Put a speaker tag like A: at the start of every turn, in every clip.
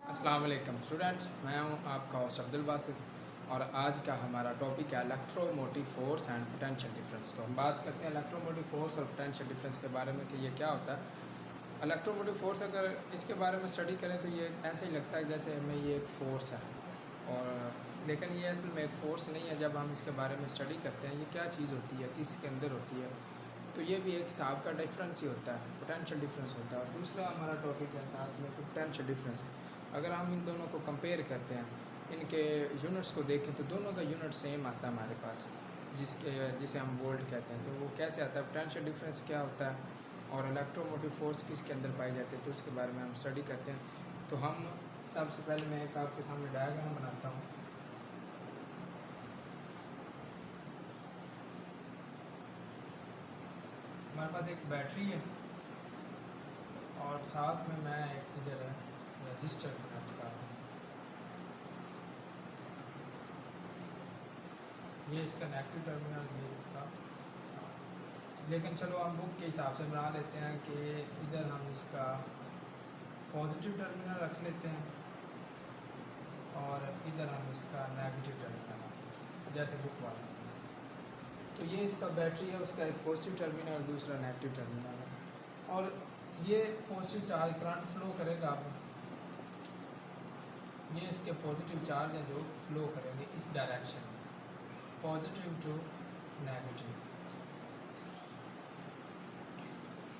A: अस्सलाम वालेकुम स्टूडेंट्स, मैं हूं आपका होस्ट अब्दुल बासित और आज का हमारा टॉपिक है electromotive force and potential difference. तो हम बात करते हैं इलेक्ट्रोमोटिव फोर्स और पोटेंशियल डिफरेंस के बारे में कि ये क्या होता है। इलेक्ट्रोमोटिव फोर्स अगर इसके बारे में स्टडी करें तो ये ऐसा ही लगता है जैसे हमें ये एक फ़ोर्स है, और लेकिन ये असल में एक फ़ोर्स नहीं है। जब हम इसके बारे में स्टडी करते हैं ये क्या चीज़ होती है, किसके अंदर होती है, तो ये भी एक हिसाब का डिफरेंस ही होता है, पोटेंशियल डिफरेंस होता है। और दूसरा हमारा टॉपिक है साथ में पोटेंशियल डिफरेंस। अगर हम इन दोनों को कंपेयर करते हैं, इनके यूनिट्स को देखें तो दोनों का यूनिट सेम आता है हमारे पास, जिसे हम वोल्ट कहते हैं। तो वो कैसे आता है, पोटेंशियल डिफरेंस क्या होता है और इलेक्ट्रोमोटिव फोर्स किसके अंदर पाई जाती है, तो उसके बारे में हम स्टडी करते हैं। तो हम सबसे पहले मैं एक आपके सामने डायग्राम बनाता हूँ। हमारे पास एक बैटरी है और साथ में मैं एक इधर रेजिस्टर कनेक्ट कर रहा हूँ। ये इसका नेगेटिव टर्मिनल, ये इसका, लेकिन चलो हम बुक के हिसाब से बना देते हैं कि इधर हम इसका पॉजिटिव टर्मिनल रख लेते हैं और इधर हम इसका नेगेटिव टर्मिनल, जैसे बुक वाला। तो ये इसका बैटरी है, उसका एक पॉजिटिव टर्मिनल और दूसरा नेगेटिव टर्मिनल है। और ये पॉजिटिव चार्ज करंट फ्लो करेगा, ये इसके पॉजिटिव चार्ज हैं जो फ्लो करेंगे इस डायरेक्शन में, पॉजिटिव टू नेगेटिव।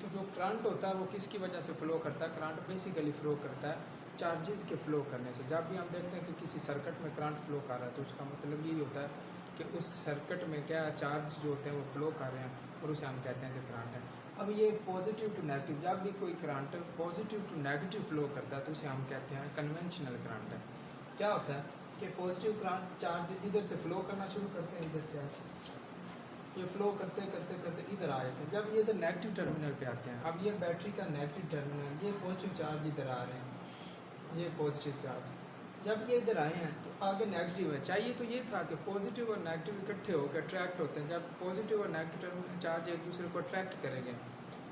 A: तो जो करंट होता है वो किसकी वजह से फ़्लो करता है, करंट बेसिकली फ़्लो करता है चार्जेस के फ़्लो करने से। जब भी हम देखते हैं कि किसी सर्किट में करंट फ़्लो कर रहा है तो उसका मतलब यही होता है कि उस सर्किट में क्या चार्ज जो होते हैं वो फ़्लो कर रहे हैं और उसे हम कहते हैं कि करंट है। अब ये पॉजिटिव टू नेगेटिव, जब भी कोई current positive to negative flow करता है तो उसे हम कहते हैं कन्वेंशनल करंट है। क्या होता है कि पॉजिटिव करंट चार्ज इधर से फ़्लो करना शुरू करते हैं, इधर से ऐसे ये फ़्लो करते करते करते इधर आ जाते हैं। जब ये इधर नेगेटिव टर्मिनल पे आते हैं, अब ये बैटरी का नेगेटिव टर्मिनल, ये पॉजिटिव चार्ज इधर आ रहे हैं, ये पॉजिटिव चार्ज जब ये इधर आए हैं तो आगे नेगेटिव है। चाहिए तो ये था कि पॉजिटिव और नेगेटिव इकट्ठे होकर अट्रैक्ट होते हैं। जब पॉजिटिव और नेगेटिव चार्ज एक दूसरे को अट्रैक्ट करेंगे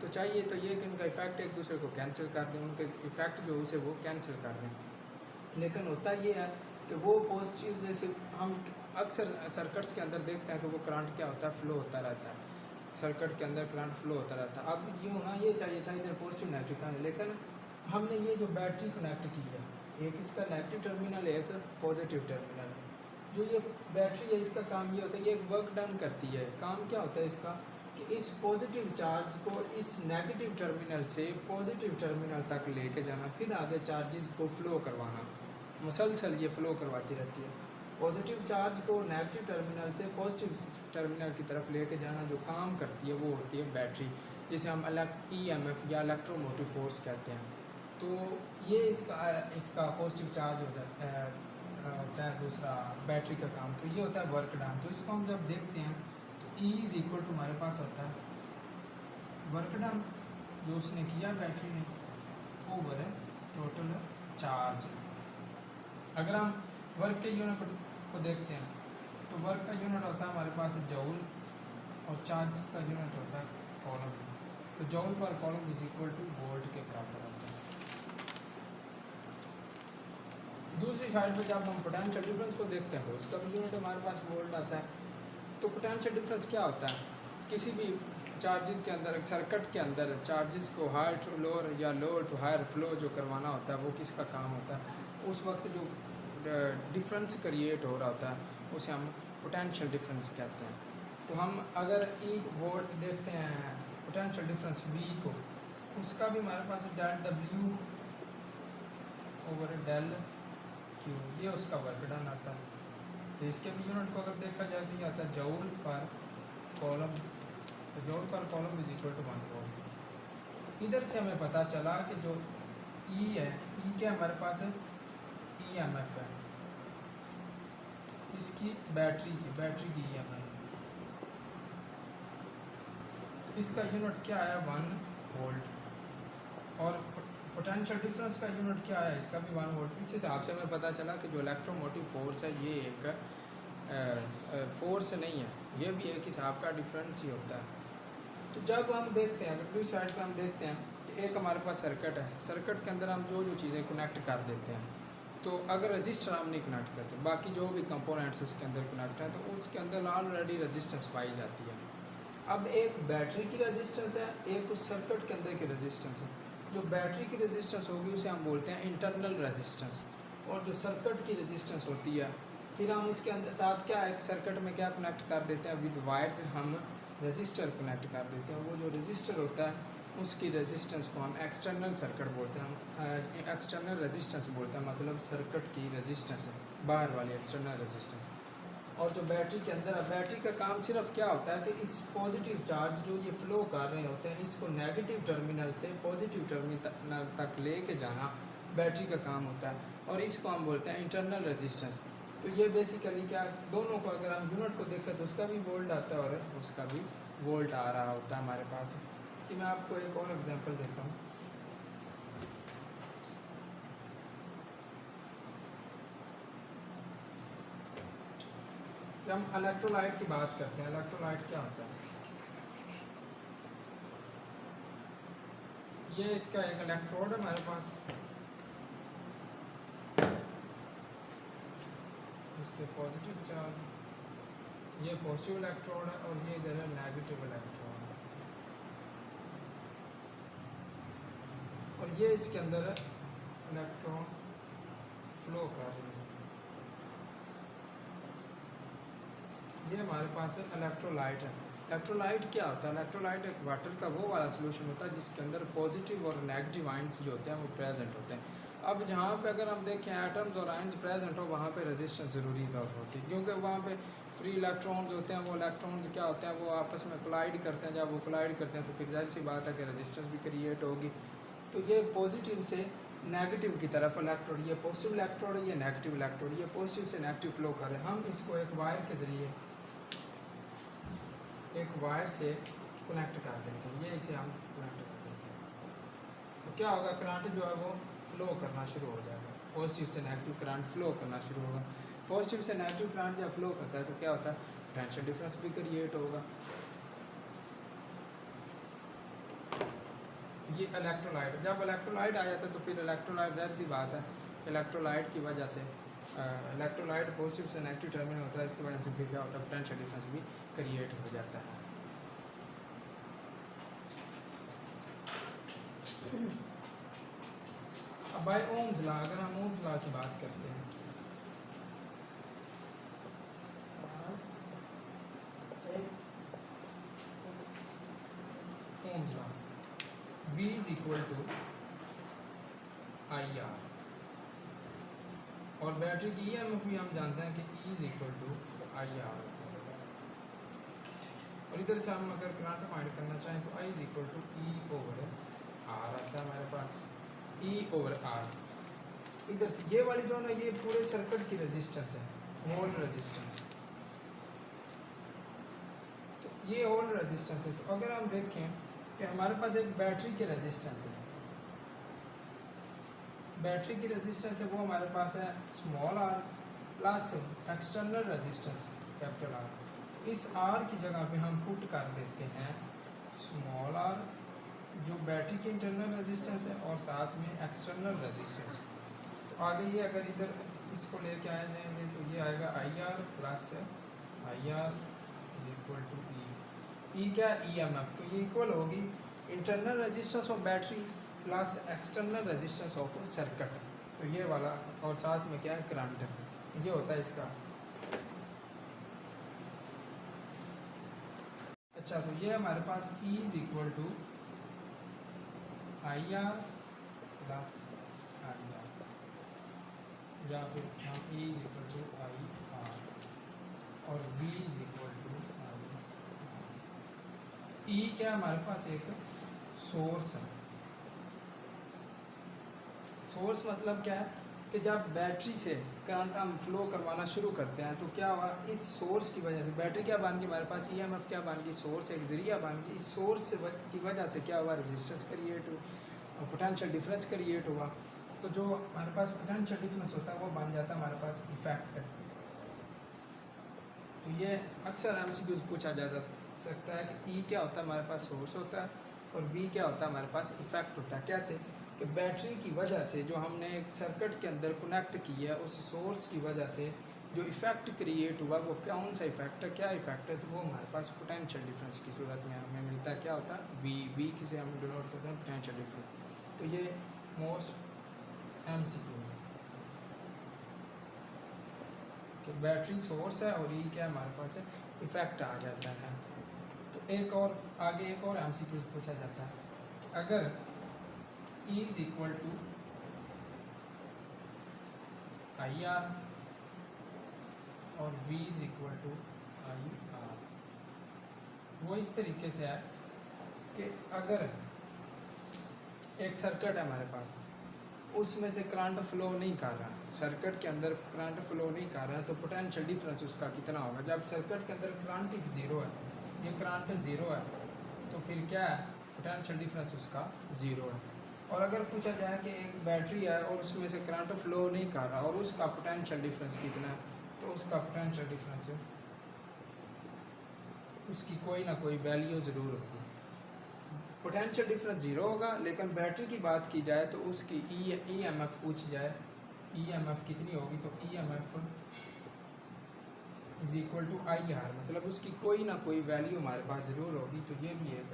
A: तो चाहिए तो ये कि इनका इफेक्ट एक दूसरे को कैंसिल कर दें, उनके इफेक्ट जो उसे वो कैंसिल कर दें। लेकिन होता ये है कि वो पॉजिटिव, जैसे हम अक्सर सर्किट्स के अंदर देखते हैं कि वो करंट क्या होता है, फ्लो होता रहता है, सर्किट के अंदर करंट फ्लो होता रहता है। अब ये होना ये चाहिए था इधर पॉजिटिव नेगेटिव का, लेकिन हमने ये जो बैटरी कनेक्ट की है, एक इसका नेगेटिव टर्मिनल है, एक पॉजिटिव टर्मिनल है। जो ये बैटरी है इसका काम ये होता है, ये एक वर्क डन करती है। काम क्या होता है इसका कि इस पॉजिटिव चार्ज को इस नेगेटिव टर्मिनल से पॉजिटिव टर्मिनल तक लेके जाना, फिर आगे चार्जेस को फ्लो करवाना, मुसलसल ये फ़्लो करवाती रहती है। पॉजिटिव चार्ज को नेगेटिव टर्मिनल से पॉजिटिव टर्मिनल की तरफ लेके जाना जो काम करती है वो होती है बैटरी, जिसे हम EMF या इलेक्ट्रोमोटिव फोर्स कहते हैं। तो ये इसका पॉजिटिव चार्ज होता है दूसरा बैटरी का काम, तो ये होता है वर्क डन। तो इसको हम जब देखते हैं तो E इज़ इक्वल टू हमारे पास होता है वर्क डन जो उसने किया बैटरी ने ओवर है टोटल चार्ज। अगर हम वर्क के यूनिट को देखते हैं तो वर्क का यूनिट होता है हमारे पास जूल और चार्ज का यूनिट होता है कॉलम। तो joule per coulomb is equal two volt के बराबर होता है। दूसरी साइड पे जब हम पोटेंशियल डिफरेंस को देखते हैं तो उसका भी यूनिट हमारे पास वोल्ट आता है। तो पोटेंशियल डिफरेंस क्या होता है, किसी भी चार्जेस के अंदर, सर्किट के अंदर चार्जेस को हायर टू लोअर या लोअर टू हायर फ्लो जो करवाना होता है वो किसका काम होता है। उस वक्त जो डिफरेंस क्रिएट हो रहा होता है उसे हम पोटेंशियल डिफरेंस कहते हैं। तो हम अगर ई वोल्ट देखते हैं पोटेंशियल डिफरेंस V को, उसका भी हमारे पास del W over del Q, ये उसका वर्क डन आता है। तो इसके भी यूनिट को अगर देखा जाए तो ये आता है जूल पर कॉलम। तो joule per coulomb is equal to 1 volt. इधर से हमें पता चला कि जो E है, E क्या हमारे पास है, EMF है इसकी बैटरी की EMF। तो इसका यूनिट क्या आया 1 वोल्ट और पोटेंशियल डिफरेंस का यूनिट क्या है, इसका भी 1 वोल्ट। इस हिसाब से हमें पता चला कि जो इलेक्ट्रोमोटिव फोर्स है ये एक फोर्स नहीं है, ये भी एक हिसाब का डिफरेंस ही होता है। तो जब हम देखते हैं, अगर दूसरी साइड पे हम देखते हैं कि एक हमारे पास सर्किट है, सर्किट के अंदर हम जो चीज़ें कनेक्ट कर देते हैं तो अगर रजिस्टर हम नहीं कनेक्ट करते, बाकी जो भी कंपोनेंट्स उसके अंदर कनेक्ट हैं, तो उसके अंदर ऑलरेडी रजिस्टेंस पाई जाती है। अब एक बैटरी की रेजिस्टेंस है, एक उस सर्किट के अंदर की रेजिस्टेंस है। जो बैटरी की रेजिस्टेंस होगी उसे हम बोलते हैं इंटरनल रेजिस्टेंस, और जो सर्किट की रेजिस्टेंस होती है, फिर हम उसके अंदर साथ क्या एक सर्किट में क्या कनेक्ट कर देते हैं, विद वायर्स हम रेजिस्टर कनेक्ट कर देते हैं। वो जो रेजिस्टर होता है उसकी रेजिस्टेंस को हम एक्सटर्नल सर्किट बोलते हैं, एक्सटर्नल रेजिस्टेंस बोलते हैं, मतलब सर्किट की रेजिस्टेंस है, बाहर वाली एक्सटर्नल रेजिस्टेंस। और जो बैटरी के अंदर है, बैटरी का काम सिर्फ क्या होता है कि इस पॉजिटिव चार्ज जो ये फ्लो कर रहे होते हैं, इसको नेगेटिव टर्मिनल से पॉजिटिव टर्मिनल तक लेके जाना बैटरी का काम होता है, और इसको हम बोलते हैं इंटरनल रेजिस्टेंस। तो ये बेसिकली क्या, दोनों को अगर हम यूनिट को देखें तो उसका भी वोल्ट आता है और उसका भी वोल्ट आ रहा होता है हमारे पास। इसकी मैं आपको एक और एग्जांपल देता हूँ। जब हम इलेक्ट्रोलाइट की बात करते हैं, इलेक्ट्रोलाइट क्या होता है, ये इसका एक इलेक्ट्रोड है हमारे पास, इसके पॉजिटिव चार्ज, ये पॉजिटिव इलेक्ट्रोड है, और ये इधर है नेगेटिव इलेक्ट्रोड, और ये इसके अंदर है इलेक्ट्रॉन फ्लो कर रही है। ये हमारे पास है इलेक्ट्रोलाइट है। इलेक्ट्रोलाइट क्या होता है, इलेक्ट्रोलाइट एक वाटर का वो वाला सोल्यूशन होता है जिसके अंदर पॉजिटिव और नेगेटिव आयंस जो होते हैं वो प्रेजेंट होते हैं। अब जहाँ पे अगर हम देखें एटम्स और आयंस प्रेजेंट हो, वहाँ पे रेजिस्टेंस ज़रूरी तौर पर होती है, क्योंकि वहाँ पे फ्री इलेक्ट्रॉन्स होते हैं, वो इलेक्ट्रॉन्स क्या होते हैं, वो आपस में कोलाइड करते हैं। जब वो कोलाइड करते हैं तो फिर जाहिर सी बात है कि रेजिस्टेंस भी क्रिएट होगी। तो ये पॉजिटिव से नेगेटिव की तरफ इलेक्ट्रोड, ये पॉजिटिव इलेक्ट्रोड है, ये नेगेटिव इलेक्ट्रोड, ये पॉजिटिव से नेगेटिव फ्लो कर रहे हैं। हम इसको एक वायर के ज़रिए, एक वायर से कनेक्ट कर देते हैं, ये इसे हम कनेक्ट कर देते हैं। तो क्या होगा, करंट जो है वो फ्लो करना शुरू हो जाएगा, पॉजिटिव से नेगेटिव करंट फ्लो करना शुरू होगा। पॉजिटिव से नेगेटिव करंट जब फ्लो करता है तो क्या होता है, पोटेंशियल डिफरेंस भी क्रिएट होगा। ये इलेक्ट्रोलाइट, जब इलेक्ट्रोलाइट आ जाता है तो फिर इलेक्ट्रोलाइट, जाहिर सी बात है इलेक्ट्रोलाइट की वजह से, इलेक्ट्रोलाइट पॉजिटिव से नेगेटिव टर्मिनल होता है, इसकी वजह से फिर क्या होता है, पोटेंशियल डिफरेंस भी क्रिएट हो जाता है। अब बाय ओम्स लॉ, अगर हम ओम्स लॉ की बात करते हैं, ohm's law, V is equal to I R, और बैटरी की EMF भी हम जानते हैं कि E is equal to I R, और इधर से हम अगर करंट फाइंड करना चाहें तो I is equal to E over R आता है हमारे पास, E ओवर R। इधर से ये वाली जो है ना, ये पूरे सर्किट की रेजिस्टेंस है, होल रेजिस्टेंस, तो ये होल रेजिस्टेंस है। तो अगर हम देखें कि हमारे पास एक बैटरी की रेजिस्टेंस है, बैटरी की रेजिस्टेंस है वो हमारे पास है small r plus external resistance capital R। तो इस R की जगह पे हम पुट कर देते हैं स्मॉल r, जो बैटरी की इंटरनल रेजिस्टेंस है, और साथ में एक्सटर्नल रेजिस्टेंस। तो आगे ये अगर इधर इसको लेके आए जाएंगे तो ये आएगा I R plus I R is equal to E क्या, EMF, तो ये इक्वल होगी internal resistance of battery plus external resistance of circuit. तो ये वाला, और साथ में क्या है, करंट, ये होता है इसका। अच्छा, तो ये हमारे पास E is equal to I R plus I R, या फिर हम E is equal to I R, और V is equal to E क्या, हमारे पास एक सोर्स है। सोर्स मतलब क्या है कि जब बैटरी से करंट हम फ्लो करवाना शुरू करते हैं तो क्या हुआ, इस सोर्स की वजह से बैटरी क्या बन गई हमारे पास, EMF क्या बन गई, सोर्स एक जरिया बन गई। इस सोर्स की वजह से क्या हुआ, रेजिस्टेंस क्रिएट हुई और पोटेंशियल डिफरेंस क्रिएट हुआ। तो जो हमारे पास पोटेंशियल डिफरेंस होता है वो बन जाता है हमारे पास इफेक्ट। तो ये अक्सर MCQs पूछा जा सकता है कि E क्या होता है, हमारे पास सोर्स होता है, और V क्या होता है, हमारे पास इफेक्ट होता है। कैसे कि बैटरी की वजह से जो हमने एक सर्किट के अंदर कनेक्ट की है, उस सोर्स की वजह से जो इफ़ेक्ट क्रिएट हुआ वो कौन सा इफ़ेक्ट है, क्या इफ़ेक्ट है, तो वो हमारे पास पोटेंशियल डिफरेंस की सूरत में हमें मिलता है। क्या होता है? वी किसे हम डिनोट करते हैं? Potential difference. तो ये मोस्ट MCQ है कि बैटरी सोर्स है और ये क्या हमारे पास है, इफ़ेक्ट आ जाता है। तो एक और आगे एक और MCQ पूछा जाता है कि अगर E is equal to IR और V is equal to IR, वो इस तरीके से है कि अगर एक सर्किट है हमारे पास, उसमें से करंट फ्लो नहीं कर रहा, सर्किट के अंदर करंट फ्लो नहीं कर रहा है, तो पोटेंशियल डिफरेंस उसका कितना होगा? जब सर्किट के अंदर करंट ही ज़ीरो है, ये करंट ज़ीरो है, तो फिर क्या है? पोटेंशियल डिफरेंस उसका ज़ीरो है। और अगर पूछा जाए कि एक बैटरी है और उसमें से करंट फ्लो नहीं कर रहा और उसका पोटेंशियल डिफरेंस कितना है, तो उसका पोटेंशियल डिफरेंस उसकी कोई ना कोई वैल्यू ज़रूर होगी। पोटेंशियल डिफरेंस ज़ीरो होगा, लेकिन बैटरी की बात की जाए तो उसकी EMF पूछी जाए, EMF कितनी होगी, तो EMF is equal to IR, मतलब उसकी कोई ना कोई वैल्यू हमारे पास ज़रूर होगी। तो ये भी एक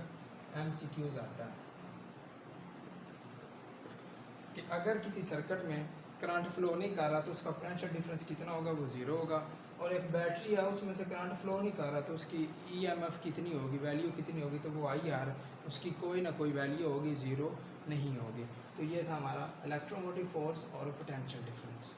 A: MCQs आता है कि अगर किसी सर्किट में करंट फ्लो नहीं कर रहा तो उसका पोटेंशियल डिफरेंस कितना होगा? वो ज़ीरो होगा। और एक बैटरी है, उसमें से करंट फ्लो नहीं कर रहा तो उसकी EMF कितनी होगी, वैल्यू कितनी होगी, तो वो IR, उसकी कोई ना कोई वैल्यू होगी, ज़ीरो नहीं होगी। तो ये था हमारा इलेक्ट्रोमोटिव फोर्स और पोटेंशियल डिफरेंस।